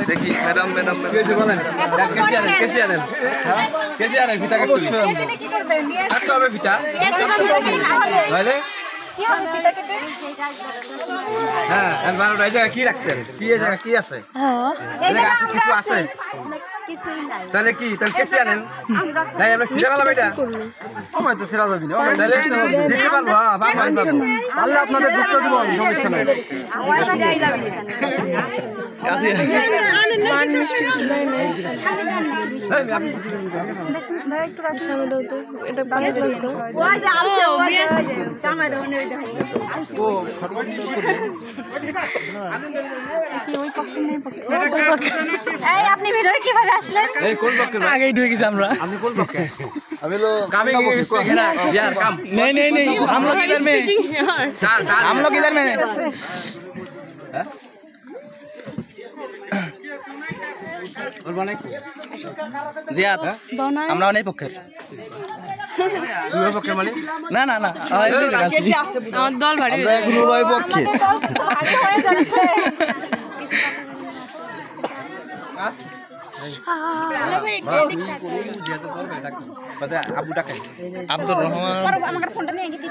দেখি ম্যাডাম বলেন কেসি আনেন ফিতা কাটতে হবে ফিতা তাহলে হ্যাঁ 12টা এই জায়গা কি রাখছেন কি এই জায়গা কি আছে কিছু আছে তাহলে কি তাহলে কেসি আনেন নাই আমরা সিরা গেলাম এটা সময় তো সিরা যাবি না তাহলে দিতে পারবো হ্যাঁ পারবো আল্লাহ আপনাদের দুঃখ দিব সমস্যা নাই মান মিষ্টি নাই নাই ভাই একটু সামনে দাও তো এটা ভালো চলতো ওই যে আমছে ওই জামা দাও না এটা ও এই আপনি ভিতরে কিভাবে আসলেন এই কোন পক্ষে আগেই ঢুকে গেছি আমরা আপনি কোন পক্ষে আমি লো কামে গেছি না यार काम नहीं हम लोग इधर में हम लोग इधर में हैं और बने জিয়াদ আমরা অনেক পক্ষে দুই পক্ষে মানে না আমার দল ভারী আমরা এখন উভয় পক্ষে আব্দুর রহমান আমার ফোনটা নিয়ে গেছি